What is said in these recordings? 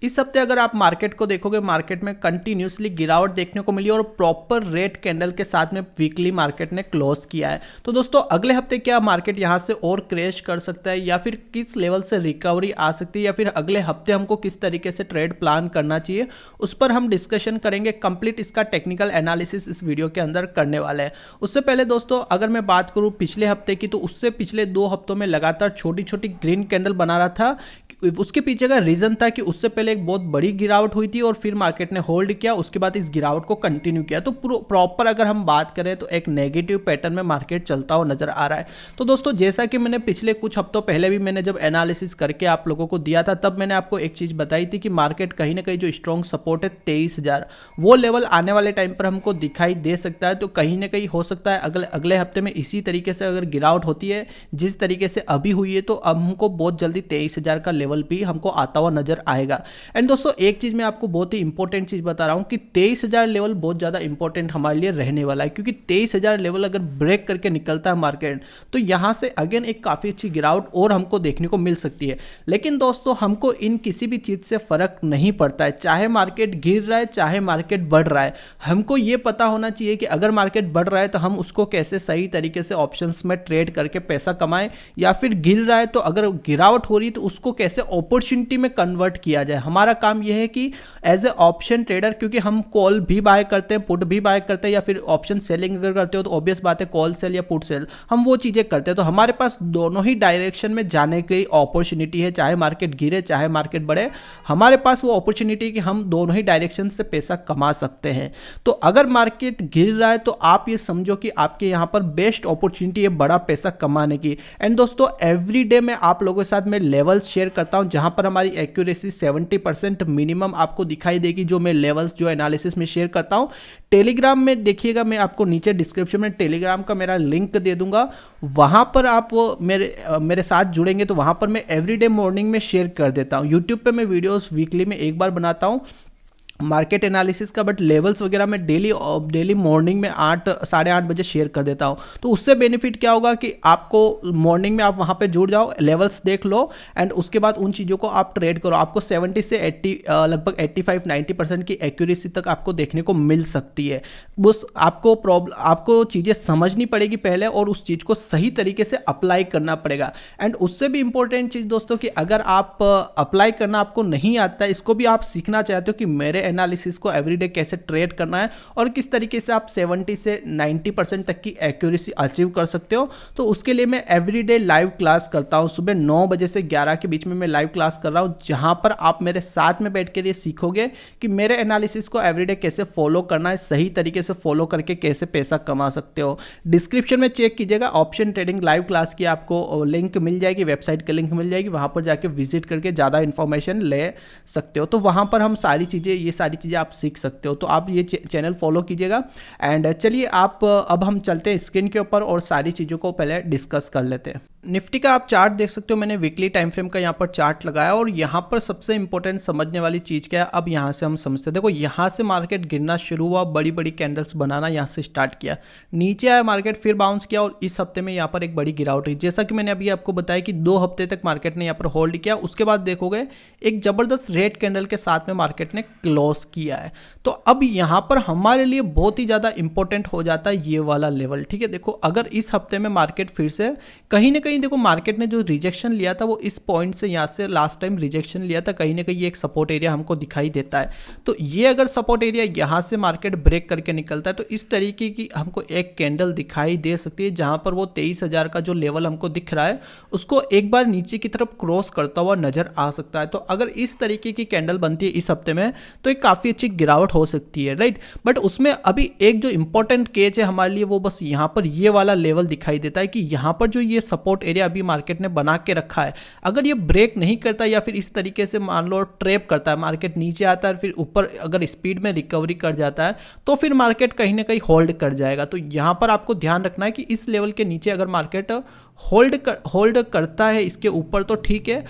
इस हफ्ते अगर आप मार्केट को देखोगे, मार्केट में कंटिन्यूसली गिरावट देखने को मिली और प्रॉपर रेड कैंडल के साथ में वीकली मार्केट ने क्लोज किया है। तो दोस्तों अगले हफ्ते क्या मार्केट यहां से और क्रैश कर सकता है या फिर किस लेवल से रिकवरी आ सकती है या फिर अगले हफ्ते हमको किस तरीके से ट्रेड प्लान करना चाहिए, उस पर हम डिस्कशन करेंगे। कंप्लीट इसका टेक्निकल एनालिसिस इस वीडियो के अंदर करने वाले हैं। उससे पहले दोस्तों अगर मैं बात करूं पिछले हफ्ते की, तो उससे पिछले 2 हफ्तों में लगातार छोटी छोटी ग्रीन कैंडल बना रहा था। उसके पीछे का रीजन था कि उससे पहले एक बहुत बड़ी गिरावट हुई थी और फिर मार्केट ने होल्ड किया, उसके बाद इस गिरावट को कंटिन्यू किया। तो प्रॉपर अगर हम बात करें तो एक नेगेटिव पैटर्न में मार्केट चलता हुआ नजर आ रहा है। तो दोस्तों जैसा कि मैंने पिछले कुछ हफ्तों पहले भी मैंने जब एनालिसिस करके आप लोगों को दिया था, तब मैंने आपको एक चीज बताई थी कि मार्केट कहीं ना कहीं जो स्ट्रॉन्ग सपोर्ट है 23,000, वो लेवल आने वाले टाइम पर हमको दिखाई दे सकता है। तो कहीं ना कहीं हो सकता है अगले हफ्ते में इसी तरीके से अगर गिरावट होती है जिस तरीके से अभी हुई है, तो अब हमको बहुत जल्दी 23,000 का लेवल भी हमको आता हुआ नजर आएगा। एंड दोस्तों एक चीज मैं आपको बहुत ही इंपॉर्टेंट चीज बता रहा हूं कि 23,000 लेवल बहुत ज्यादा इंपॉर्टेंट हमारे लिए रहने वाला है, क्योंकि 23,000 लेवल अगर ब्रेक करके निकलता है मार्केट, तो यहां से अगेन एक काफी अच्छी गिरावट और हमको देखने को मिल सकती है। लेकिन दोस्तों हमको इन किसी भी चीज से फर्क नहीं पड़ता है, चाहे मार्केट गिर रहा है चाहे मार्केट बढ़ रहा है। हमको यह पता होना चाहिए कि अगर मार्केट बढ़ रहा है तो हम उसको कैसे सही तरीके से ऑप्शंस में ट्रेड करके पैसा कमाएं, या फिर गिर रहा है तो अगर गिरावट हो रही है तो उसको कैसे अपॉर्चुनिटी में कन्वर्ट किया जाए। हमारा काम यह है कि एज ए ऑप्शन ट्रेडर, क्योंकि हम कॉल भी बाय करते हैं, पुट भी बाय करते हैं, या फिर ऑप्शन सेलिंग अगर करते हो तो ऑब्वियस बात है कॉल सेल या पुट सेल, हम वो चीजें करते हैं। तो हमारे पास दोनों ही डायरेक्शन में जाने की अपॉर्चुनिटी है, चाहे मार्केट गिरे चाहे मार्केट बढ़े, हमारे पास वो अपॉर्चुनिटी कि हम दोनों ही डायरेक्शन से पैसा कमा सकते हैं। तो अगर मार्केट गिर रहा है तो आप ये समझो कि आपके यहां पर बेस्ट अपॉर्चुनिटी है बड़ा पैसा कमाने की। एंड दोस्तों एवरी डे मैं आप लोगों के साथ में लेवल्स शेयर करता हूं, जहां पर हमारी एक्यूरेसी 70% मिनिमम आपको दिखाई देगी, जो मैं लेवल्स जो एनालिसिस में शेयर करता हूं। टेलीग्राम में देखिएगा, मैं आपको नीचे डिस्क्रिप्शन में टेलीग्राम का मेरा लिंक दे दूंगा, वहां पर आप मेरे साथ जुड़ेंगे तो वहां पर मैं एवरीडे मॉर्निंग में शेयर कर देता हूं। यूट्यूब पे मैं वीडियोस वीकली में एक बार बनाता हूं मार्केट एनालिसिस का, बट लेवल्स वगैरह मैं डेली मॉर्निंग में 8 साढ़े 8 बजे शेयर कर देता हूं। तो उससे बेनिफिट क्या होगा कि आपको मॉर्निंग में आप वहां पे जुड़ जाओ, लेवल्स देख लो एंड उसके बाद उन चीज़ों को आप ट्रेड करो। आपको 70 से 80 लगभग 85-90% की एक्यूरेसी तक आपको देखने को मिल सकती है। बस आपको चीज़ें समझनी पड़ेगी पहले और उस चीज़ को सही तरीके से अप्लाई करना पड़ेगा। एंड उससे भी इंपॉर्टेंट चीज़ दोस्तों कि अगर आप अप्लाई करना आपको नहीं आता है, इसको भी आप सीखना चाहते हो कि मेरे एनालिसिस को एवरीडे कैसे ट्रेड करना है और किस तरीके से आप 70 से 90% तक की एक्यूरेसी अचीव कर सकते हो, तो उसके लिए मैं एवरीडे लाइव क्लास करता हूं। सुबह 9 बजे से 11 के बीच में मैं लाइव क्लास कर रहा हूं, जहां पर आप मेरे साथ में बैठ कर ये सीखोगे कि मेरे एनालिसिस को एवरीडे कैसे फॉलो करना है, सही तरीके से फॉलो करके कैसे पैसा कमा सकते हो। डिस्क्रिप्शन में चेक कीजिएगा, ऑप्शन ट्रेडिंग लाइव क्लास की आपको लिंक मिल जाएगी, वेबसाइट की लिंक मिल जाएगी, वहां पर जाके विजिट करके ज़्यादा इंफॉर्मेशन ले सकते हो। तो वहां पर हम सारी चीज़ें आप सीख सकते हो। तो आप ये चैनल फॉलो कीजिएगा। एंड चलिए अब हम चलते हैं स्क्रीन के ऊपर और सारी चीज़ों को पहले डिस्कस कर लेते हैं। निफ्टी का आप चार्ट देख सकते हो, मैंने वीकली टाइम फ्रेम का यहाँ पर चार्ट लगाया और यहाँ पर सबसे इंपॉर्टेंट समझने वाली चीज़ क्या है, अब यहाँ से हम समझते हैं। देखो यहाँ से मार्केट गिरना शुरू हुआ, बड़ी बड़ी कैंडल्स बनाना यहाँ से स्टार्ट किया, नीचे आया मार्केट, फिर बाउंस किया और इस हफ्ते में यहाँ पर एक बड़ी गिरावट हुई। जैसा कि मैंने अभी आपको बताया कि 2 हफ्ते तक मार्केट ने यहाँ पर होल्ड किया, उसके बाद देखोगे एक जबरदस्त रेड कैंडल के साथ में मार्केट ने क्लोज किया है। तो अब यहाँ पर हमारे लिए बहुत ही ज़्यादा इंपॉर्टेंट हो जाता है ये वाला लेवल। ठीक है, देखो अगर इस हफ्ते में मार्केट फिर से कहीं ना कहीं, देखो मार्केट ने जो रिजेक्शन लिया था वो इस पॉइंट से, यहाँ से लास्ट टाइम रिजेक्शन लिया था, कहीं ना कहीं ये एक सपोर्ट एरिया हमको दिखाई देता है। तो ये अगर सपोर्ट एरिया यहाँ से मार्केट ब्रेक करके निकलता है तो इस तरीके की हमको एक कैंडल दिखाई दे सकती है, जहां पर वो 23,000 का जो लेवल हमको दिख रहा है उसको एक बार नीचे की तरफ क्रॉस करता हुआ नजर आ सकता है। तो अगर इस तरीके की कैंडल बनती है इस हफ्ते में तो एक काफी अच्छी गिरावट हो सकती है, राइट। बट उसमें अभी एक जो इंपॉर्टेंट केस है हमारे लिए, वो बस यहाँ पर ये वाला लेवल दिखाई देता है कि यहाँ पर जो ये सपोर्ट एरिया अभी मार्केट ने बना के रखा है, अगर ये ब्रेक नहीं करता या फिर इस तरीके से मान लो ट्रैप करता है, मार्केट नीचे आता है फिर ऊपर अगर स्पीड में रिकवरी कर जाता है, तो फिर मार्केट कहीं ना कहीं होल्ड कर जाएगा। तो यहां पर आपको ध्यान रखना है कि इस लेवल के नीचे अगर मार्केट होल्ड करता है इसके ऊपर तो ठीक है,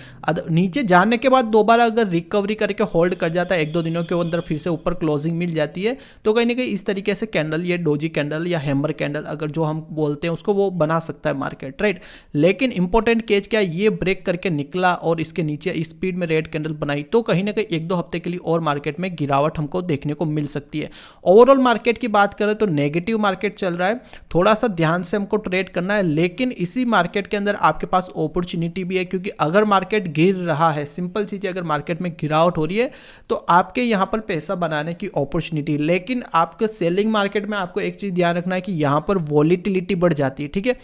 नीचे जाने के बाद दोबारा अगर रिकवरी करके होल्ड कर जाता है 1-2 दिनों के अंदर फिर से ऊपर क्लोजिंग मिल जाती है, तो कहीं ना कहीं इस तरीके से कैंडल, ये डोजी कैंडल या हैमर कैंडल अगर जो हम बोलते हैं उसको, वो बना सकता है मार्केट, राइट। लेकिन इंपॉर्टेंट केज क्या है, ये ब्रेक करके निकला और इसके नीचे स्पीड में रेड कैंडल बनाई तो कहीं ना कहीं 1-2 हफ्ते के लिए और मार्केट में गिरावट हमको देखने को मिल सकती है। ओवरऑल मार्केट की बात करें तो नेगेटिव मार्केट चल रहा है, थोड़ा सा ध्यान से हमको ट्रेड करना है, लेकिन इसी मार्केट के अंदर आपके पास अपॉर्चुनिटी भी है, क्योंकि अगर मार्केट गिर रहा है, सिंपल चीज है, अगर मार्केट में गिरावट हो रही है तो आपके यहां पर पैसा बनाने की अपॉर्चुनिटी। लेकिन आपके सेलिंग मार्केट में आपको एक चीज ध्यान रखना है कि यहां पर वॉलीटिलिटी बढ़ जाती है, ठीक है।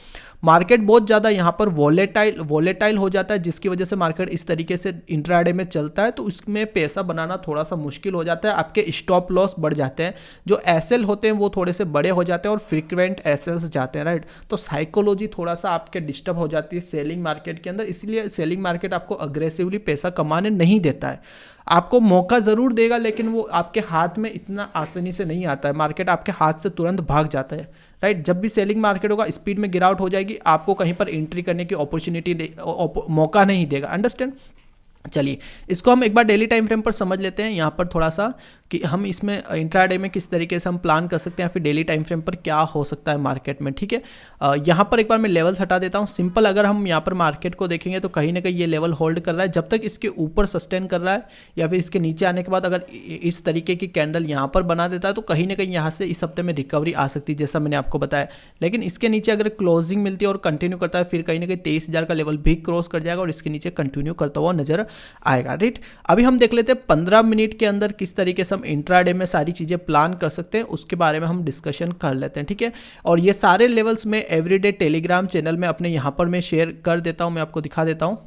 मार्केट बहुत ज़्यादा यहाँ पर वॉलेटाइल हो जाता है, जिसकी वजह से मार्केट इस तरीके से इंट्राडे में चलता है, तो उसमें पैसा बनाना थोड़ा सा मुश्किल हो जाता है, आपके स्टॉप लॉस बढ़ जाते हैं, जो एसएल होते हैं वो थोड़े से बड़े हो जाते हैं और फ्रीक्वेंट एसएल्स जाते हैं, राइट। तो साइकोलॉजी थोड़ा सा आपके डिस्टर्ब हो जाती है सेलिंग मार्केट के अंदर, इसलिए सेलिंग मार्केट आपको अग्रेसिवली पैसा कमाने नहीं देता है, आपको मौका ज़रूर देगा, लेकिन वो आपके हाथ में इतना आसानी से नहीं आता है, मार्केट आपके हाथ से तुरंत भाग जाता है, राइट। जब भी सेलिंग मार्केट होगा, स्पीड में गिरावट हो जाएगी, आपको कहीं पर एंट्री करने की अपॉर्चुनिटी मौका नहीं देगा, अंडरस्टैंड। चलिए इसको हम एक बार डेली टाइम फ्रेम पर समझ लेते हैं, यहाँ पर थोड़ा सा कि हम इसमें इंट्राडे में किस तरीके से हम प्लान कर सकते हैं, फिर डेली टाइम फ्रेम पर क्या हो सकता है मार्केट में, ठीक है। यहाँ पर एक बार मैं लेवल्स हटा देता हूँ। सिंपल अगर हम यहाँ पर मार्केट को देखेंगे तो कहीं ना कहीं ये लेवल होल्ड कर रहा है, जब तक इसके ऊपर सस्टेन कर रहा है या फिर इसके नीचे आने के बाद अगर इस तरीके की कैंडल यहाँ पर बना देता है तो कहीं ना कहीं यहाँ से इस हफ्ते में रिकवरी आ सकती है, जैसा मैंने आपको बताया। लेकिन इसके नीचे अगर क्लोजिंग मिलती है और कंटिन्यू करता है, फिर कहीं ना कहीं 23,000 का लेवल भी क्रॉस कर जाएगा और इसके नीचे कंटिन्यू करता हुआ नजर आएगा, राइट। अभी हम देख लेते हैं 15 मिनट के अंदर किस तरीके से हम इंट्राडे में सारी चीजें प्लान कर सकते हैं, उसके बारे में हम डिस्कशन कर लेते हैं, ठीक है। और ये सारे लेवल्स में एवरीडे टेलीग्राम चैनल में अपने यहाँ पर मैं शेयर कर देता हूँ, मैं आपको दिखा देता हूँ,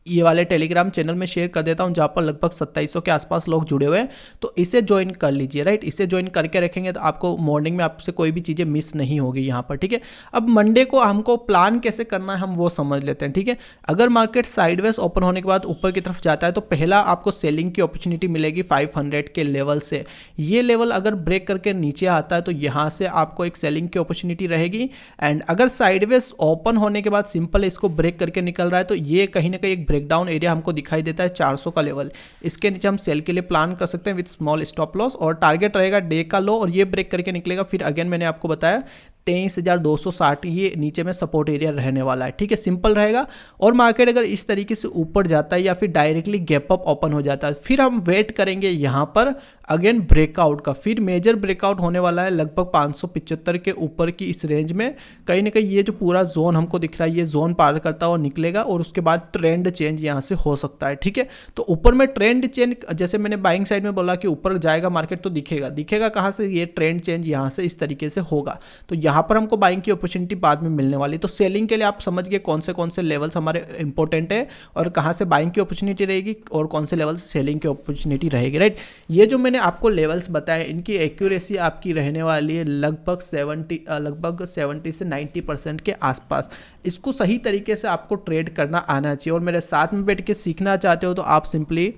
ये वाले टेलीग्राम चैनल में शेयर कर देता हूं, जहां पर लगभग 2700 के आसपास लोग जुड़े हुए हैं, तो इसे ज्वाइन कर लीजिए, राइट। इसे ज्वाइन करके रखेंगे तो आपको मॉर्निंग में आपसे कोई भी चीज़ें मिस नहीं होगी यहाँ पर, ठीक है। अब मंडे को हमको प्लान कैसे करना है हम वो समझ लेते हैं, ठीक है। अगर मार्केट साइडवेज ओपन होने के बाद ऊपर की तरफ जाता है तो पहला आपको सेलिंग की अपॉर्चुनिटी मिलेगी 500 के लेवल से। ये लेवल अगर ब्रेक करके नीचे आता है तो यहाँ से आपको एक सेलिंग की अपॉर्चुनिटी रहेगी। एंड अगर साइडवेज ओपन होने के बाद सिंपल इसको ब्रेक करके निकल रहा है तो ये कहीं ना कहीं एक ब्रेकडाउन एरिया हमको दिखाई देता है 400 का लेवल, इसके नीचे हम सेल के लिए प्लान कर सकते हैं विद स्मॉल स्टॉप लॉस, और टारगेट रहेगा डे का लो, और ये ब्रेक करके निकलेगा फिर अगेन मैंने आपको बताया 23,260 ये नीचे में सपोर्ट एरिया रहने वाला है, ठीक है। सिंपल रहेगा। और मार्केट अगर इस तरीके से ऊपर जाता है या फिर डायरेक्टली गैप अप ओपन हो जाता है, फिर हम वेट करेंगे यहाँ पर अगेन ब्रेकआउट का, फिर मेजर ब्रेकआउट होने वाला है लगभग 575 के ऊपर की इस रेंज में। कहीं ना कहीं ये जो पूरा जोन हमको दिख रहा है ये जोन पार करता हुआ निकलेगा और उसके बाद ट्रेंड चेंज यहाँ से हो सकता है, ठीक है। तो ऊपर में ट्रेंड चेंज, जैसे मैंने बाइंग साइड में बोला कि ऊपर जाएगा मार्केट तो दिखेगा कहाँ से, ये ट्रेंड चेंज यहाँ से इस तरीके से होगा, तो यहाँ पर हमको बाइंग की अपॉर्चुनिटी बाद में मिलने वाली। तो सेलिंग के लिए आप समझ गए कौन से लेवल्स हमारे इंपॉर्टेंट है और कहाँ से बाइंग की अपॉर्चुनिटी रहेगी और कौन से लेवल से सेलिंग की अपॉर्चुनिटी रहेगी, राइट। ये जो मैंने आपको लेवल्स बताए इनकी एक्यूरेसी आपकी रहने वाली है लगभग 70 से 90% के आसपास। इसको सही तरीके से आपको ट्रेड करना आना चाहिए, और मेरे साथ में बैठ के सीखना चाहते हो तो आप सिंपली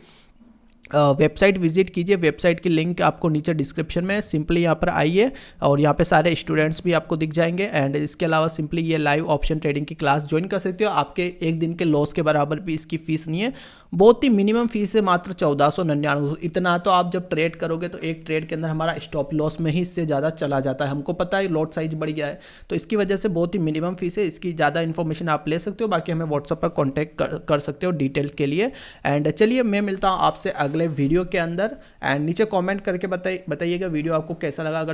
वेबसाइट विजिट कीजिए। वेबसाइट की लिंक आपको नीचे डिस्क्रिप्शन में, सिंपली यहाँ पर आइए और यहाँ पे सारे स्टूडेंट्स भी आपको दिख जाएंगे। एंड इसके अलावा सिंपली ये लाइव ऑप्शन ट्रेडिंग की क्लास ज्वाइन कर सकते हो, आपके एक दिन के लॉस के बराबर भी इसकी फीस नहीं है, बहुत ही मिनिमम फीस है, मात्र 1499। इतना तो आप जब ट्रेड करोगे तो एक ट्रेड के अंदर हमारा स्टॉप लॉस में ही इससे ज़्यादा चला जाता है, हमको पता है लॉट साइज बढ़ गया है, तो इसकी वजह से बहुत ही मिनिमम फीस है। इसकी ज़्यादा इन्फॉर्मेशन आप ले सकते हो, बाकी हमें व्हाट्सएप पर कॉन्टैक्ट कर सकते हो डिटेल के लिए। एंड चलिए मैं मिलता हूँ आपसे अगले वीडियो के अंदर, एंड नीचे कॉमेंट करके बताइएगा वीडियो आपको कैसा लगा। अगर